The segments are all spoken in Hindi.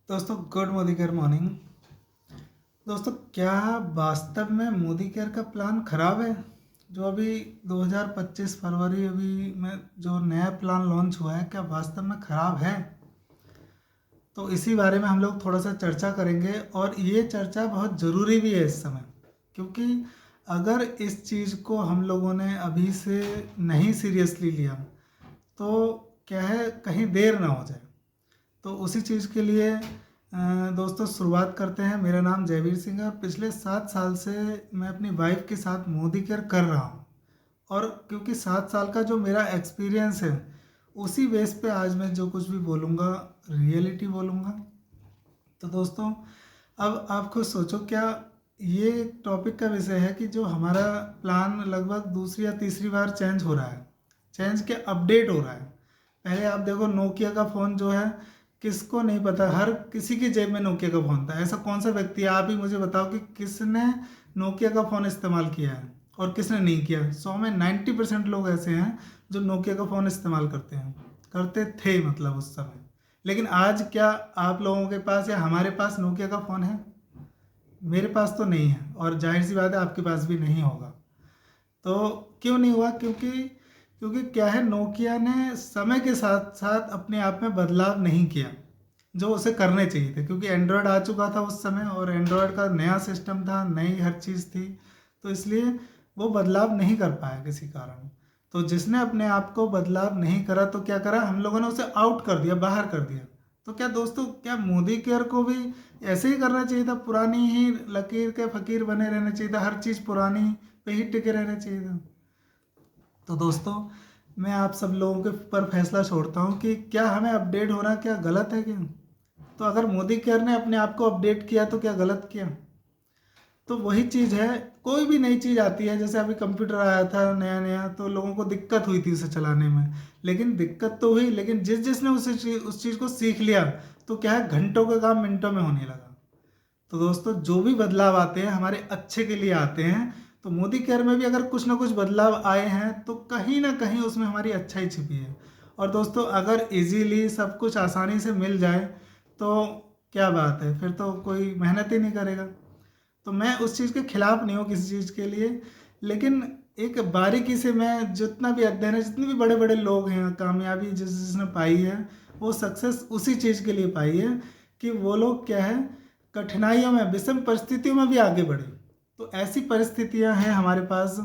दोस्तों गुड मोदी केयर मॉर्निंग। दोस्तों क्या वास्तव में मोदी केयर का प्लान खराब है? जो अभी 2025 फरवरी अभी में जो नया प्लान लॉन्च हुआ है, क्या वास्तव में खराब है? तो इसी बारे में हम लोग थोड़ा सा चर्चा करेंगे और ये चर्चा बहुत ज़रूरी भी है इस समय, क्योंकि अगर इस चीज़ को हम लोगों ने अभी से नहीं सीरियसली लिया तो क्या है, कहीं देर ना हो जाए। तो उसी चीज़ के लिए दोस्तों शुरुआत करते हैं। मेरा नाम जयवीर सिंह है और पिछले 7 साल से मैं अपनी वाइफ के साथ मोदी केयर कर रहा हूँ। और क्योंकि 7 साल का जो मेरा एक्सपीरियंस है, उसी बेस पे आज मैं जो कुछ भी बोलूँगा रियलिटी बोलूँगा। तो दोस्तों अब आप खुद सोचो, क्या ये एक टॉपिक का विषय है कि जो हमारा प्लान लगभग दूसरी या तीसरी बार चेंज हो रहा है, चेंज के अपडेट हो रहा है। पहले आप देखो, नोकिया का फ़ोन जो है, किसको नहीं पता, हर किसी की जेब में नोकिया का फ़ोन था। ऐसा कौन सा व्यक्ति है, आप ही मुझे बताओ कि किसने नोकिया का फ़ोन इस्तेमाल किया है और किसने नहीं किया। 100 में 90% लोग ऐसे हैं जो नोकिया का फ़ोन इस्तेमाल करते हैं, करते थे मतलब उस समय। लेकिन आज क्या आप लोगों के पास या हमारे पास नोकिया का फ़ोन है? मेरे पास तो नहीं है और जाहिर सी बात है आपके पास भी नहीं होगा। तो क्यों नहीं हुआ? क्योंकि क्योंकि क्या है, नोकिया ने समय के साथ साथ अपने आप में बदलाव नहीं किया जो उसे करने चाहिए थे, क्योंकि एंड्रॉयड आ चुका था उस समय और एंड्रॉयड का नया सिस्टम था, नई हर चीज़ थी। तो इसलिए वो बदलाव नहीं कर पाया किसी कारण। तो जिसने अपने आप को बदलाव नहीं करा तो क्या करा, हम लोगों ने उसे आउट कर दिया, बाहर कर दिया। तो क्या दोस्तों, क्या मोदी केयर को भी ऐसे ही करना चाहिए था? पुरानी ही लकीर के फकीर बने रहना चाहिए था, हर चीज़ पुरानी पे ही टिके रहना चाहिए था? तो दोस्तों मैं आप सब लोगों के ऊपर फैसला छोड़ता हूँ कि क्या हमें अपडेट होना क्या गलत है क्या? तो अगर मोदी केयर ने अपने आप को अपडेट किया तो क्या गलत किया? तो वही चीज़ है, कोई भी नई चीज़ आती है, जैसे अभी कंप्यूटर आया था नया नया, तो लोगों को दिक्कत हुई थी उसे चलाने में। लेकिन दिक्कत तो हुई, लेकिन जिसने उस चीज़ को सीख लिया तो क्या है, घंटों का काम मिनटों में होने लगा। तो दोस्तों जो भी बदलाव आते हैं हमारे अच्छे के लिए आते हैं। तो मोदी केयर में भी अगर कुछ ना कुछ बदलाव आए हैं तो कहीं ना कहीं उसमें हमारी अच्छाई छिपी है। और दोस्तों अगर इजीली सब कुछ आसानी से मिल जाए तो क्या बात है, फिर तो कोई मेहनत ही नहीं करेगा। तो मैं उस चीज़ के खिलाफ नहीं हूँ किसी चीज़ के लिए, लेकिन एक बारीकी से मैं जितना भी अध्ययन है, जितने भी बड़े बड़े लोग हैं, कामयाबी जिसने पाई है, वो सक्सेस उसी चीज़ के लिए पाई है कि वो लोग क्या है, कठिनाइयों में, विषम परिस्थितियों में भी आगे बढ़े। तो ऐसी परिस्थितियां हैं हमारे पास,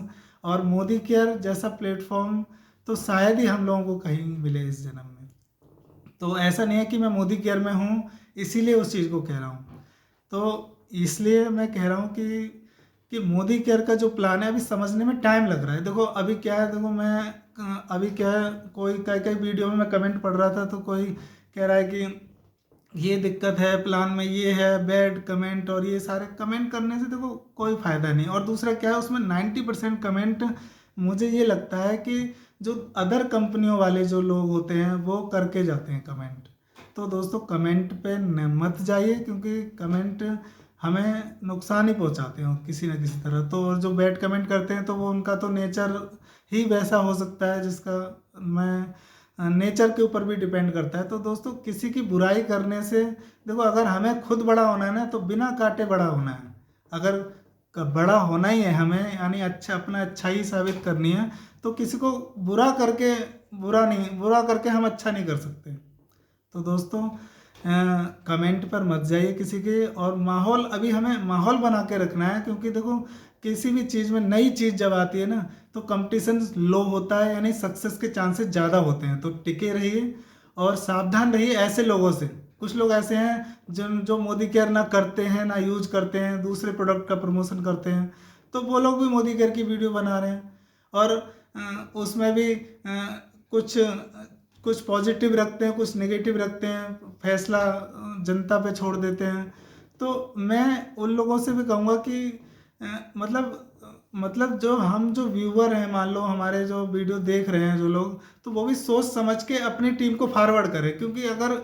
और मोदी केयर जैसा प्लेटफॉर्म तो शायद ही हम लोगों को कहीं मिले इस जन्म में। तो ऐसा नहीं है कि मैं मोदी केयर में हूँ इसीलिए उस चीज़ को कह रहा हूँ। तो इसलिए मैं कह रहा हूँ कि मोदी केयर का जो प्लान है, अभी समझने में टाइम लग रहा है। देखो अभी क्या है, देखो मैं अभी क्या है, कोई कई कई वीडियो में मैं कमेंट पढ़ रहा था तो कोई कह रहा है कि ये दिक्कत है प्लान में, ये है बैड कमेंट, और ये सारे कमेंट करने से देखो कोई फ़ायदा नहीं। और दूसरा क्या है, उसमें 90% कमेंट मुझे ये लगता है कि जो अदर कंपनियों वाले जो लोग होते हैं वो करके जाते हैं कमेंट। तो दोस्तों कमेंट पे मत जाइए, क्योंकि कमेंट हमें नुकसान ही पहुंचाते हैं किसी ना किसी तरह। तो जो बैड कमेंट करते हैं तो वो उनका तो नेचर ही वैसा हो सकता है, जिसका मैं नेचर के ऊपर भी डिपेंड करता है। तो दोस्तों किसी की बुराई करने से, देखो अगर हमें खुद बड़ा होना है ना, तो बिना काटे बड़ा होना है। अगर बड़ा होना ही है हमें, यानी अच्छा, अपना अच्छाई साबित करनी है, तो किसी को बुरा करके, बुरा करके हम अच्छा नहीं कर सकते। तो दोस्तों कमेंट पर मत जाइए किसी के। और माहौल, अभी हमें माहौल बना के रखना है, क्योंकि देखो किसी भी चीज़ में नई चीज़ जब आती है ना, तो कंपटीशन लो होता है, यानी सक्सेस के चांसेस ज़्यादा होते हैं। तो टिके रहिए और सावधान रहिए ऐसे लोगों से। कुछ लोग ऐसे हैं जो जो मोदी केयर ना करते हैं, ना यूज करते हैं, दूसरे प्रोडक्ट का प्रमोशन करते हैं। तो वो लोग भी मोदी केयर की वीडियो बना रहे हैं और उसमें भी कुछ कुछ पॉजिटिव रखते हैं, कुछ नेगेटिव रखते हैं, फैसला जनता पे छोड़ देते हैं। तो मैं उन लोगों से भी कहूँगा कि मतलब जो व्यूअर हैं, मान लो हमारे जो वीडियो देख रहे हैं जो लोग, तो वो भी सोच समझ के अपनी टीम को फॉरवर्ड करें। क्योंकि अगर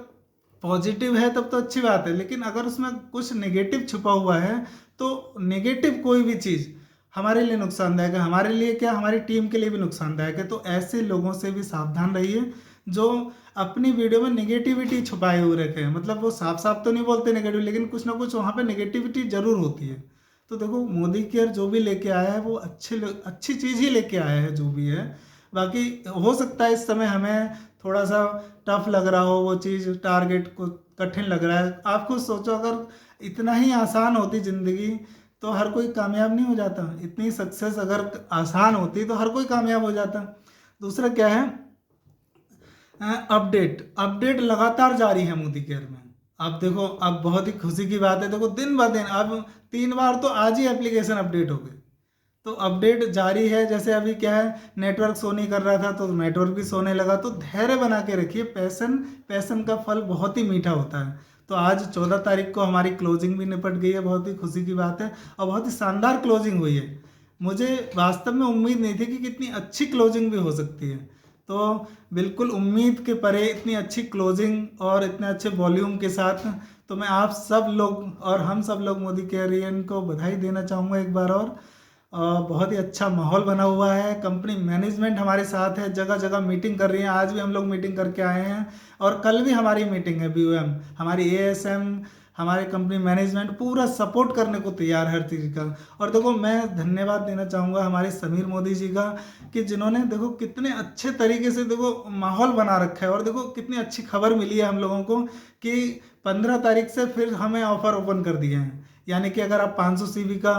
पॉजिटिव है तब तो अच्छी बात है, लेकिन अगर उसमें कुछ नेगेटिव छुपा हुआ है तो नेगेटिव कोई भी चीज़ हमारे लिए नुकसानदायक है, हमारे लिए क्या, हमारी टीम के लिए भी नुकसानदायक है। तो ऐसे लोगों से भी सावधान रहिए। जो अपनी वीडियो में नेगेटिविटी छुपाए हुए रखे हैं। मतलब वो साफ साफ तो नहीं बोलते नेगेटिव, लेकिन कुछ ना कुछ वहाँ पे नेगेटिविटी जरूर होती है। तो देखो मोदी केयर जो भी लेके आया है वो अच्छी चीज़ ही लेके आया है जो भी है। बाकी हो सकता है इस समय हमें थोड़ा सा टफ लग रहा हो वो चीज़, टारगेट को कठिन लग रहा है। आप खुद सोचो, अगर इतना ही आसान होती ज़िंदगी तो हर कोई कामयाब नहीं हो जाता। इतनी सक्सेस अगर आसान होती तो हर कोई कामयाब हो जाता। दूसरा क्या है, अपडेट अपडेट लगातार जारी है मोदी केयर में। अब देखो, अब बहुत ही खुशी की बात है, देखो दिन ब दिन अब 3 बार तो आज ही एप्लीकेशन अपडेट हो गए। तो अपडेट जारी है। जैसे अभी क्या है, नेटवर्क शो नहीं कर रहा था तो नेटवर्क भी सोने लगा। तो धैर्य बना के रखिए, पैसन पैसन का फल बहुत ही मीठा होता है। तो आज 14 तारीख को हमारी क्लोजिंग भी निपट गई है, बहुत ही खुशी की बात है और बहुत ही शानदार क्लोजिंग हुई है। मुझे वास्तव में उम्मीद नहीं थी कि कितनी अच्छी क्लोजिंग भी हो सकती है। तो बिल्कुल उम्मीद के परे इतनी अच्छी क्लोजिंग और इतने अच्छे वॉल्यूम के साथ, तो मैं आप सब लोग और हम सब लोग मोदी कैरियन को बधाई देना चाहूँगा एक बार और। बहुत ही अच्छा माहौल बना हुआ है, कंपनी मैनेजमेंट हमारे साथ है, जगह जगह मीटिंग कर रही है। आज भी हम लोग मीटिंग करके आए हैं और कल भी हमारी मीटिंग है। BOM, हमारी ASM, हमारे कंपनी मैनेजमेंट पूरा सपोर्ट करने को तैयार है हर चीज़ का। और देखो मैं धन्यवाद देना चाहूँगा हमारे समीर मोदी जी का, कि जिन्होंने देखो कितने अच्छे तरीके से देखो माहौल बना रखा है। और देखो कितनी अच्छी खबर मिली है हम लोगों को कि 15 तारीख से फिर हमें ऑफर ओपन कर दिए हैं। यानी कि अगर आप 500 CV का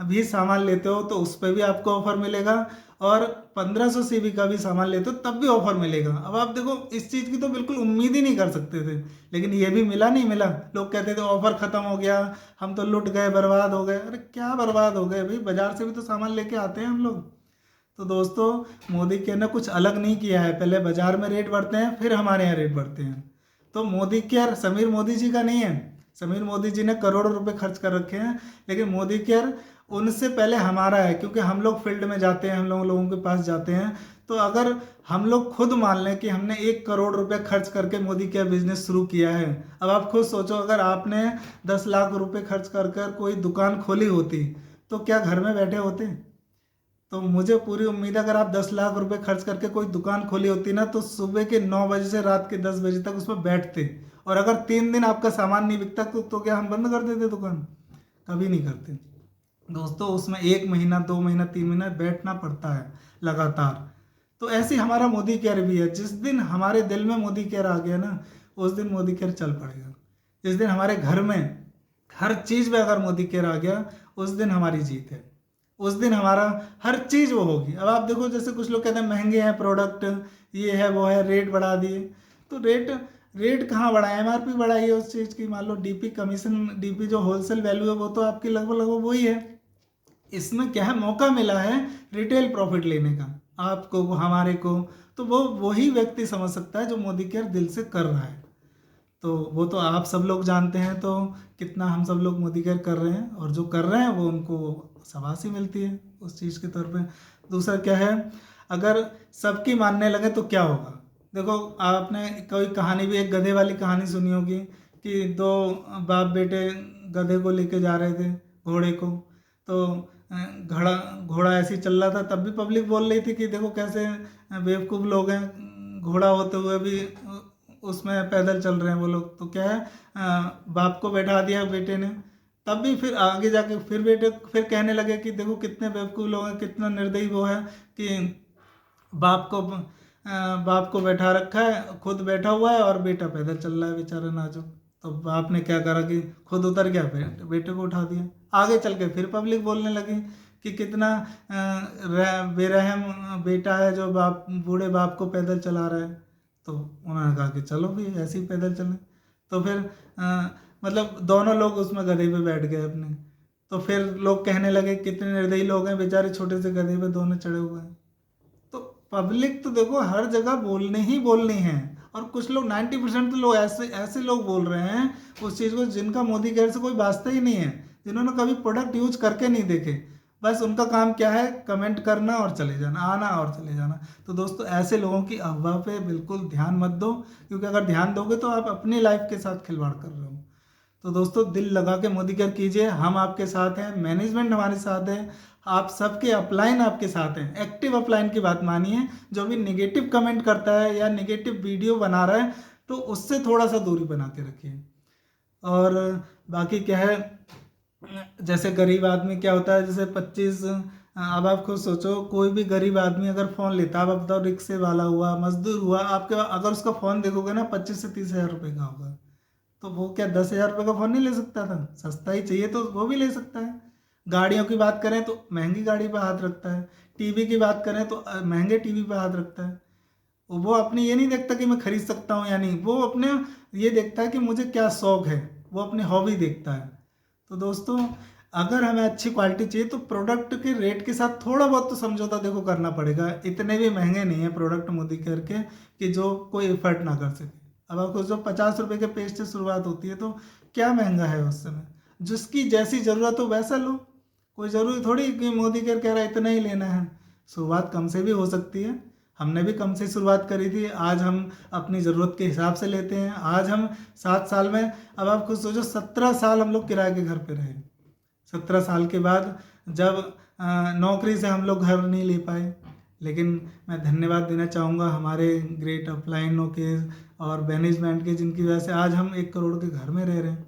भी सामान लेते हो तो उस पर भी आपको ऑफर मिलेगा, और 1500 CV का भी सामान लेते हो तब भी ऑफर मिलेगा। अब आप देखो, इस चीज़ की तो बिल्कुल उम्मीद ही नहीं कर सकते थे, लेकिन ये भी मिला नहीं मिला। लोग कहते थे ऑफर खत्म हो गया, हम तो लुट गए, बर्बाद हो गए। अरे क्या बर्बाद हो गए भाई, बाजार से भी तो सामान लेके आते हैं हम लोग। तो दोस्तों, मोदी केयर ने कुछ अलग नहीं किया है, पहले बाजार में रेट बढ़ते हैं फिर हमारे यहाँ रेट बढ़ते हैं। तो मोदी केयर समीर मोदी जी का नहीं है। समीर मोदी जी ने करोड़ों रुपए खर्च कर रखे हैं, लेकिन मोदी केयर उनसे पहले हमारा है, क्योंकि हम लोग फील्ड में जाते हैं, हम लोगों के पास जाते हैं। तो अगर हम लोग खुद मान लें कि हमने 1 करोड़ रुपए खर्च करके मोदी केयर बिजनेस शुरू किया है, अब आप खुद सोचो, अगर आपने 10 लाख रुपए खर्च कर कर कोई दुकान खोली होती तो क्या घर में बैठे होते? तो मुझे पूरी उम्मीद है, अगर आप 10 लाख रुपए खर्च करके कोई दुकान खोली होती ना, तो सुबह के 9 बजे से रात के 10 बजे तक उसमें बैठते। और अगर 3 दिन आपका सामान नहीं बिकता तो क्या हम बंद कर देते दुकान? कभी नहीं करते दोस्तों। उसमें 1 महीना, 2 महीना, 3 महीना बैठना पड़ता है लगातार। तो ऐसे ही हमारा मोदी केयर भी है। जिस दिन हमारे दिल में मोदी केयर आ गया ना, उस दिन मोदी केयर चल पड़ेगा। जिस दिन हमारे घर में हर चीज़ में अगर मोदी केयर आ गया, उस दिन हमारी जीत है। उस दिन हमारा हर चीज़ वो होगी। अब आप देखो, जैसे कुछ लोग कहते हैं महंगे हैं प्रोडक्ट, ये है वो है, रेट बढ़ा दिए। तो रेट कहाँ बढ़ाए? MRP बढ़ाई है उस चीज़ की। मान लो DP कमीशन, DP जो होलसेल वैल्यू है वो तो आपकी लगभग लगभग वही है। इसमें क्या है, मौका मिला है रिटेल प्रॉफिट लेने का, आपको हमारे को। तो वो वही व्यक्ति समझ सकता है जो मोदी केयर दिल से कर रहा है। तो वो तो आप सब लोग जानते हैं, तो कितना हम सब लोग मोदी केयर कर रहे हैं, और जो कर रहे हैं वो उनको शाबाशी मिलती है उस चीज़ के तौर पे। दूसरा क्या है, अगर सबकी मानने लगे तो क्या होगा? देखो, आपने कोई कहानी भी, एक गधे वाली कहानी सुनी होगी कि दो बाप बेटे गधे को लेके जा रहे थे, घोड़े को। तो घोड़ा घोड़ा ऐसे ही चल रहा था, तब भी पब्लिक बोल रही थी कि देखो कैसे बेवकूफ़ लोग हैं, घोड़ा होते हुए भी उसमें पैदल चल रहे हैं वो लोग। तो क्या है, बाप को बैठा दिया बेटे ने। तब भी फिर आगे जाके फिर बेटे फिर कहने लगे कि देखो कितने बेवकूफ़ लोग हैं, कितना निर्दयी वो है कि बाप को बैठा रखा है, खुद बैठा हुआ है और बेटा पैदल चल रहा है बेचारा नाजुक। तो बाप ने क्या करा कि खुद उतर गया, बेटे को उठा दिया। आगे चल के फिर पब्लिक बोलने लगी कि कितना बेरहम बेटा है जो बूढ़े बाप को पैदल चला रहा है। तो उन्होंने कहा कि चलो भी ऐसे ही पैदल चलें। तो फिर मतलब दोनों लोग उसमें गधे पे बैठ गए अपने। तो फिर लोग कहने लगे कितने निर्दयी लोग हैं, बेचारे छोटे से गधे पे दोनों चढ़े हुए हैं। तो पब्लिक तो देखो हर जगह बोलने ही बोलनी है। और कुछ लोग 90% तो लोग ऐसे ऐसे लोग बोल रहे हैं उस चीज़ को जिनका मोदी केयर से कोई वास्ता ही नहीं है, जिन्होंने कभी प्रोडक्ट यूज करके नहीं देखे। बस उनका काम क्या है, कमेंट करना और चले जाना, आना और चले जाना। तो दोस्तों, ऐसे लोगों की अफवाह पे बिल्कुल ध्यान मत दो, क्योंकि अगर ध्यान दोगे तो आप अपनी लाइफ के साथ खिलवाड़ कर रहे हो। तो दोस्तों दिल लगा के मोदी केयर कीजिए, हम आपके साथ हैं, मैनेजमेंट हमारे साथ है, आप सबके अपलाइन आपके साथ हैं। एक्टिव अपलाइन की बात मानिए, जो भी निगेटिव कमेंट करता है या निगेटिव वीडियो बना रहा है तो उससे थोड़ा सा दूरी बना के रखिए। और बाकी क्या है, जैसे गरीब आदमी क्या होता है, जैसे 25, अब आप खुद सोचो, कोई भी गरीब आदमी अगर फ़ोन लेता है, अब आप बताओ रिक्शे वाला हुआ, मजदूर हुआ, आपके अगर उसका फ़ोन देखोगे ना 25 से 30 हज़ार रुपये का होगा, तो वो क्या 10 हज़ार रुपये का फ़ोन नहीं ले सकता था? सस्ता ही चाहिए तो वो भी ले सकता है। गाड़ियों की बात करें तो महंगी गाड़ी पर हाथ रखता है, टीवी की बात करें तो महंगे टीवी पर हाथ रखता है। वो अपनी ये नहीं देखता कि मैं खरीद सकता हूँ या नहीं, वो अपने ये देखता है कि मुझे क्या शौक है, वो अपनी हॉबी देखता है। तो दोस्तों, अगर हमें अच्छी क्वालिटी चाहिए तो प्रोडक्ट के रेट के साथ थोड़ा बहुत तो समझौता देखो करना पड़ेगा। इतने भी महंगे नहीं है प्रोडक्ट मोदी केयर के कि जो कोई एफर्ट ना कर सके। अब आपको जो 50 रुपये के पेज से शुरुआत होती है तो क्या महंगा है उस समय? जिसकी जैसी ज़रूरत हो वैसा लो। कोई ज़रूरी थोड़ी कि मोदी केयर कह रहा है इतना ही लेना है। शुरुआत कम से भी हो सकती है। हमने भी कम से शुरुआत करी थी, आज हम अपनी ज़रूरत के हिसाब से लेते हैं। आज हम 7 साल में, अब आप खुद सोचो 17 साल हम लोग किराए के घर पे रहे। 17 साल के बाद जब नौकरी से हम लोग घर नहीं ले पाए, लेकिन मैं धन्यवाद देना चाहूँगा हमारे ग्रेट अपलाइनों के और मैनेजमेंट के, जिनकी वजह से आज हम 1 करोड़ के घर में रह रहे हैं।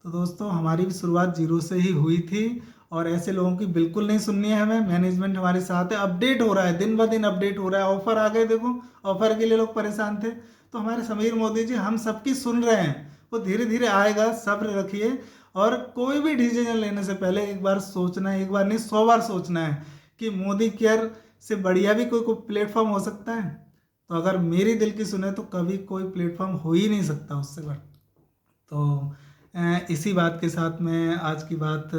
तो दोस्तों, हमारी भी शुरुआत जीरो से ही हुई थी और ऐसे लोगों की बिल्कुल नहीं सुननी है हमें। मैनेजमेंट हमारे साथ है, अपडेट हो रहा है, दिन ब दिन अपडेट हो रहा है। ऑफर आ गए, देखो ऑफर के लिए लोग परेशान थे, तो हमारे समीर मोदी जी हम सबकी सुन रहे हैं। वो धीरे धीरे आएगा, सब्र रखिए। और कोई भी डिसीजन लेने से पहले एक बार सोचना है, एक बार नहीं 100 बार सोचना है कि मोदी केयर से बढ़िया भी कोई प्लेटफॉर्म हो सकता है। तो अगर मेरी दिल की सुने तो कभी कोई प्लेटफॉर्म हो ही नहीं सकता उससे बढ़। तो इसी बात के साथ मैं आज की बात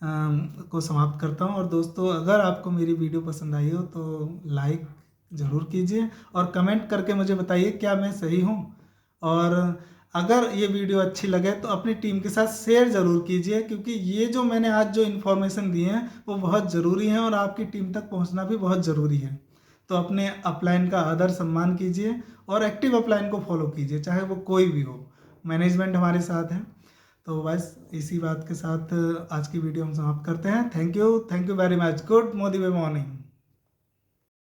को समाप्त करता हूँ। और दोस्तों, अगर आपको मेरी वीडियो पसंद आई हो तो लाइक ज़रूर कीजिए और कमेंट करके मुझे बताइए क्या मैं सही हूँ। और अगर ये वीडियो अच्छी लगे तो अपनी टीम के साथ शेयर ज़रूर कीजिए, क्योंकि ये जो मैंने आज जो इन्फॉर्मेशन दी है वो बहुत ज़रूरी है और आपकी टीम तक पहुँचना भी बहुत ज़रूरी है। तो अपने अपलाइन का आदर सम्मान कीजिए और एक्टिव अपलाइन को फॉलो कीजिए, चाहे वो कोई भी हो। मैनेजमेंट हमारे साथ है। तो बस इसी बात के साथ आज की वीडियो हम समाप्त करते हैं। Thank you very much. Good Modi way morning.